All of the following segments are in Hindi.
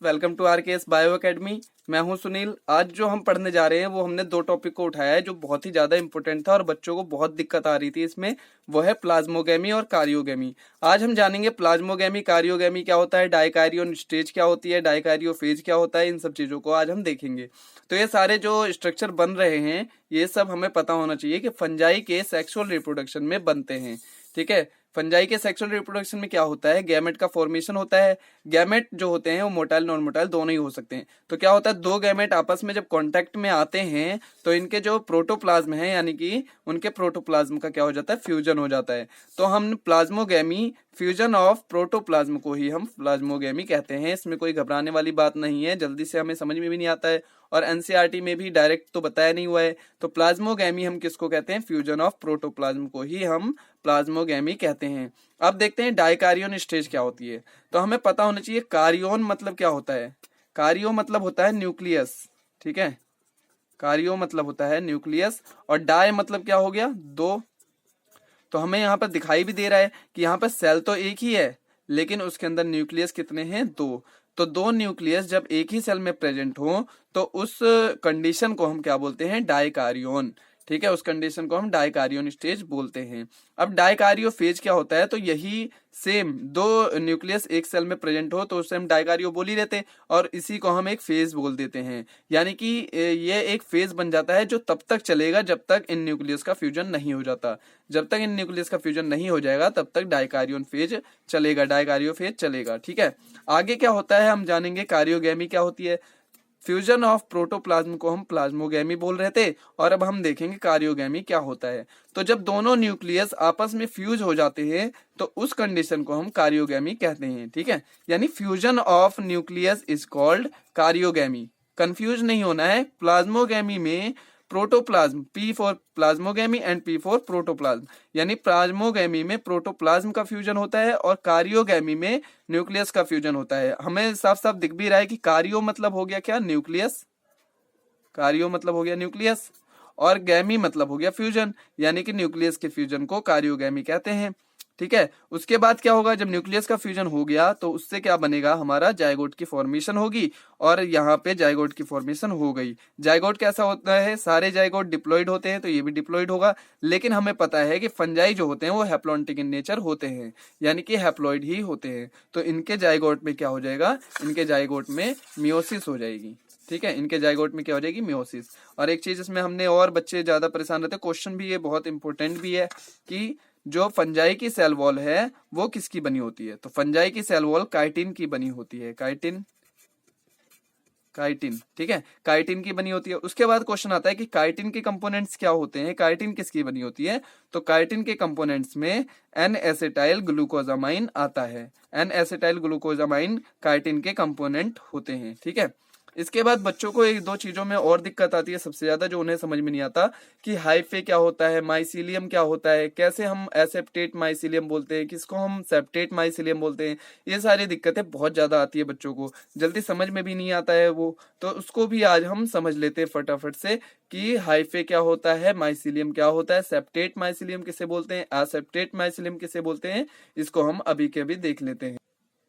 Welcome to RKS Bio Academy. मैं हूं सुनील। आज जो हम पढ़ने जा रहे हैं वो हमने दो टॉपिक को उठाया है जो बहुत ही ज्यादा इंपॉर्टेंट था और बच्चों को बहुत दिक्कत आ रही थी इसमें। वो है प्लाज्मोगेमी और कारियोगेमी। आज हम जानेंगे प्लाज्मोगेमी, कारियोगेमी क्या होता है, डाइकारियोन स्टेज क्या होती है, डाइकारियोफेज क्या होता है। इन सब चीजों को आज हम देखेंगे। तो ये सारे जो स्ट्रक्चर बन रहे हैं ये सब हमें पता होना चाहिए कि फंजाई के सेक्सुअल रिप्रोडक्शन में बनते हैं। ठीक है, फंजाई के सेक्सुअल रिप्रोडक्शन में क्या होता है, गैमेट का फॉर्मेशन होता है। गैमेट जो होते हैं वो मोटाइल नॉन मोटाइल दोनों ही हो सकते हैं। तो क्या होता है, दो गैमेट आपस में जब कांटेक्ट में आते हैं तो इनके जो प्रोटोप्लाज्म है यानी कि उनके प्रोटोप्लाज्म का क्या हो जाता है, फ्यूजन हो जाता है। तो हम प्लाज्मोगेमी, फ्यूजन ऑफ प्रोटोप्लाज्म को ही हम प्लाज्मोगेमी कहते हैं। इसमें कोई घबराने वाली बात नहीं है, जल्दी से हमें समझ में भी नहीं आता है और एनसीईआरटी में भी डायरेक्ट तो बताया नहीं हुआ है। तो प्लाज्मोगेमी हम किसको कहते हैं, फ्यूजन ऑफ प्रोटोप्लाज्म को ही हम प्लाज्मोगेमी कहते हैं। अब देखते हैं डाइकारियोन स्टेज क्या होती है। तो हमें पता होना चाहिए कारियोन मतलब क्या होता है। कारियो मतलब होता है न्यूक्लियस। ठीक है, कारियो मतलब होता है न्यूक्लियस और डाई मतलब क्या हो गया, दो। तो हमें यहाँ पर दिखाई भी दे रहा है कि यहाँ पर सेल तो एक ही है लेकिन उसके अंदर न्यूक्लियस कितने हैं, दो। तो दो न्यूक्लियस जब एक ही सेल में प्रेजेंट हो तो उस कंडीशन को हम क्या बोलते हैं, डाइकारियोन। ठीक है, उस कंडीशन को हम डाइकारियोन स्टेज बोलते हैं। अब डाइकारियो फेज क्या होता है, तो यही सेम दो न्यूक्लियस एक सेल में प्रेजेंट हो तो उसे हम डाइकारियो बोल ही रहते हैं और इसी को हम एक फेज बोल देते हैं। यानी कि ये एक फेज बन जाता है जो तब तक चलेगा जब तक इन न्यूक्लियस का फ्यूजन नहीं हो जाता। जब तक इन न्यूक्लियस का फ्यूजन नहीं हो जाएगा तब तक डाइकारियोन फेज चलेगा, डाइकारियो फेज चलेगा। ठीक है, आगे क्या होता है हम जानेंगे। कारियोगेमी क्या होती है, फ्यूजन ऑफ प्रोटोप्लाज्म को हम प्लाज्मोगेमी बोल रहे थे और अब हम देखेंगे कारियोगेमी क्या होता है। तो जब दोनों न्यूक्लियस आपस में फ्यूज हो जाते हैं तो उस कंडीशन को हम कारियोगेमी कहते हैं। ठीक है, यानी fusion of nucleus is called karyogamy. Confuse नहीं होना है, प्लाज्मोगेमी में protoplasm, P for plasmogamy and P for protoplasm, यानी प्लाज्मोगेमी में प्रोटोप्लाज्म का फ्यूजन होता है और कारियोगेमी में न्यूक्लियस का फ्यूजन होता है। हमें साफ साफ दिख भी रहा है कि कारियो मतलब हो गया क्या, न्यूक्लियस। कारियो मतलब हो गया न्यूक्लियस और गैमी मतलब हो गया फ्यूजन, यानी कि न्यूक्लियस के फ्यूजन को कारियोगेमी कहते हैं। ठीक है, उसके बाद क्या होगा, जब न्यूक्लियस का फ्यूजन हो गया तो उससे क्या बनेगा, हमारा जाइगोट की फॉर्मेशन होगी और यहाँ पे जाइगोट की फॉर्मेशन हो गई। जाइगोट कैसा होता है, सारे जाइगोट डिप्लॉइड होते हैं तो ये भी डिप्लॉइड होगा। लेकिन हमें पता है कि फंजाई जो होते हैं वो हैप्लॉन्टिक इन नेचर होते हैं, यानी कि हैप्लॉइड ही होते हैं। तो इनके जाइगोट में क्या हो जाएगा, इनके जाइगोट में मियोसिस हो जाएगी। ठीक है, इनके जाइगोट में क्या हो जाएगी, मियोसिस। और एक चीज इसमें हमने, और बच्चे ज्यादा परेशान रहते हैं, क्वेश्चन भी ये बहुत इंपॉर्टेंट भी है कि जो फंजाई की सेल वॉल है वो किसकी बनी होती है। तो फंजाई की सेल वॉल काइटिन की बनी होती है, काइटिन, काइटिन। ठीक है, काइटिन की बनी होती है। उसके बाद क्वेश्चन आता है कि काइटिन के कंपोनेंट्स क्या होते हैं, काइटिन किसकी बनी होती है। तो काइटिन के कंपोनेंट्स में एन एसिटाइल ग्लूकोजामाइन आता है। एन एसिटाइल ग्लूकोजामाइन काइटिन के कंपोनेंट होते हैं। ठीक है, इसके बाद बच्चों को एक दो चीजों में और दिक्कत आती है सबसे ज्यादा, जो उन्हें समझ में नहीं आता कि हाइफे क्या होता है, माइसीलियम क्या होता है, कैसे हम एसेप्टेट माइसीलियम बोलते हैं, किसको हम सेप्टेट माइसीलियम बोलते हैं। ये सारी दिक्कतें बहुत ज्यादा आती है बच्चों को, जल्दी समझ में भी नहीं आता है वो। तो उसको भी आज हम समझ लेते हैं फटाफट से कि हाइफे क्या होता है, माइसीलियम क्या होता है, सेप्टेट माइसीलियम किसे बोलते हैं, एसेप्टेट माइसीलियम किसे बोलते हैं, इसको हम अभी के अभी देख लेते हैं।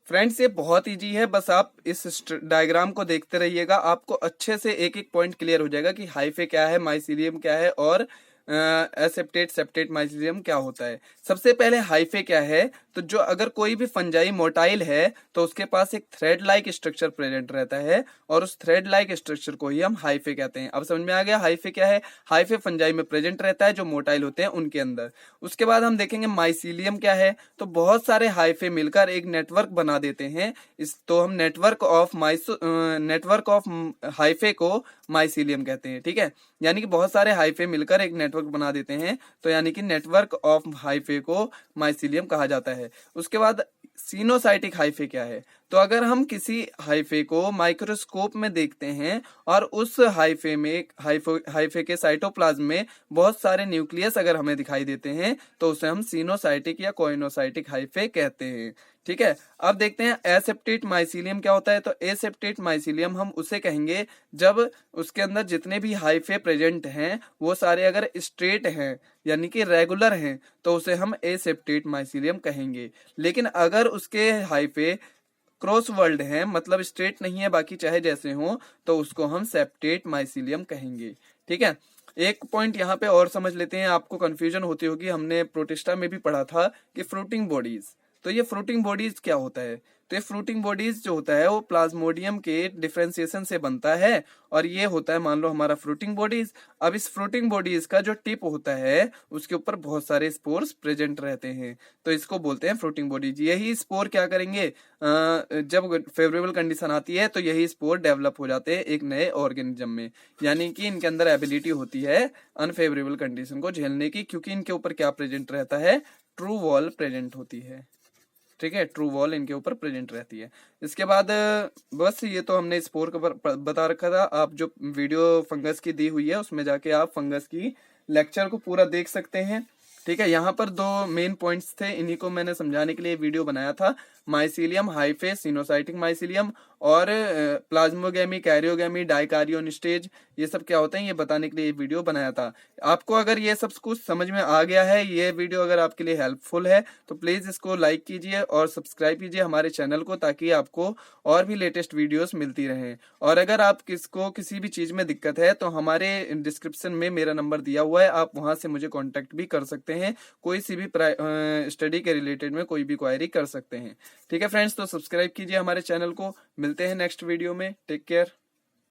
फ्रेंड्स ये बहुत इजी है, बस आप इस डायग्राम को देखते रहिएगा, आपको अच्छे से एक एक पॉइंट क्लियर हो जाएगा कि हाइफे क्या है, माइसीलियम क्या है और एसेप्टेट सेप्टेट माइसीलियम क्या होता है। सबसे पहले हाइफे क्या है, तो जो अगर कोई भी फंजाई मोटाइल है तो उसके पास एक थ्रेड लाइक स्ट्रक्चर प्रेजेंट रहता है और उस थ्रेड लाइक स्ट्रक्चर को ही हम हाइफे कहते हैं। अब समझ में आ गया हाइफे क्या है। हाइफे फंजाई में प्रेजेंट रहता है जो मोटाइल होते हैं उनके अंदर। उसके बाद हम देखेंगे माइसीलियम क्या है, तो बहुत सारे हाइफे मिलकर एक नेटवर्क बना देते हैं। इस तो हम नेटवर्क ऑफ हाइफे को माइसीलियम कहते हैं। ठीक है, यानी कि बहुत सारे हाइफे मिलकर एक नेटवर्क बना देते हैं, तो यानी कि नेटवर्क ऑफ हाइफे को माइसीलियम कहा जाता है। उसके बाद सीनोसाइटिक हाइफे क्या है, तो अगर हम किसी हाइफे को माइक्रोस्कोप में देखते हैं और उस हाइफे में हाइफे के साइटोप्लाज्म में बहुत सारे न्यूक्लियस अगर हमें दिखाई देते हैं तो उसे हम सीनोसाइटिक या कोइनोसाइटिक हाइफे कहते हैं। ठीक है, अब देखते हैं एसेप्टेट माइसीलियम क्या होता है। तो एसेप्टेट माइसीलियम हम उसे कहेंगे जब उसके अंदर जितने भी हाइफे प्रेजेंट हैं वो सारे अगर स्ट्रेट हैं यानी कि रेगुलर हैं तो उसे हम एसेप्टेट माइसीलियम कहेंगे। लेकिन अगर उसके हाइफे क्रॉस वर्ल्ड है, मतलब स्ट्रेट नहीं है बाकी चाहे जैसे हो, तो उसको हम सेप्टेट माइसीलियम कहेंगे। ठीक है, एक पॉइंट यहाँ पे और समझ लेते हैं, आपको कंफ्यूजन होती होगी, हमने प्रोटिस्टा में भी पढ़ा था कि फ्रूटिंग बॉडीज। तो ये फ्रूटिंग बॉडीज क्या होता है? तो ये फ्रूटिंग बॉडीज जो होता है वो प्लाज्मोडियम के डिफरेंशिएशन से बनता है, और ये होता है मान लो हमारा फ्रूटिंग बॉडीज। अब इस फ्रूटिंग बॉडीज का जो टिप होता है उसके ऊपर बहुत सारे स्पोर्स प्रेजेंट रहते हैं, तो इसको बोलते हैं फ्रूटिंग बॉडीज। यही स्पोर क्या करेंगे, जब फेवरेबल कंडीशन आती है तो यही स्पोर डेवलप हो जाते हैं एक नए ऑर्गेनिज्म में, यानी कि इनके अंदर एबिलिटी होती है अनफेवरेबल कंडीशन को झेलने की, क्योंकि इनके ऊपर क्या प्रेजेंट रहता है, ट्रू वॉल प्रेजेंट होती है। ठीक है, ट्रू वॉल इनके ऊपर प्रेजेंट रहती है। इसके बाद बस ये तो हमने स्पोर का बता रखा था। आप जो वीडियो फंगस की दी हुई है उसमें जाके आप फंगस की लेक्चर को पूरा देख सकते हैं। ठीक है, यहाँ पर दो मेन पॉइंट्स थे, इन्हीं को मैंने समझाने के लिए वीडियो बनाया था। माइसीलियम हाइफे सिनोसाइटिक माइसीलियम और प्लाज्मोगेमी, कैरियोगेमी, डाइकारियोन स्टेज, ये सब क्या होते हैं ये बताने के लिए ये वीडियो बनाया था। आपको अगर ये सब कुछ समझ में आ गया है, ये वीडियो अगर आपके लिए हेल्पफुल है तो प्लीज इसको लाइक कीजिए और सब्सक्राइब कीजिए हमारे चैनल को, ताकि आपको और भी लेटेस्ट वीडियोस मिलती रहें। और अगर आप किसको किसी भी चीज में दिक्कत है तो हमारे डिस्क्रिप्शन में मेरा नंबर दिया हुआ है, आप वहां से मुझे कांटेक्ट भी कर सकते हैं, कोई सी भी स्टडी के रिलेटेड में कोई भी क्वायरी कर सकते हैं। ठीक है फ्रेंड्स, तो सब्सक्राइब कीजिए हमारे चैनल को। मिलते हैं नेक्स्ट वीडियो में, टेक केयर।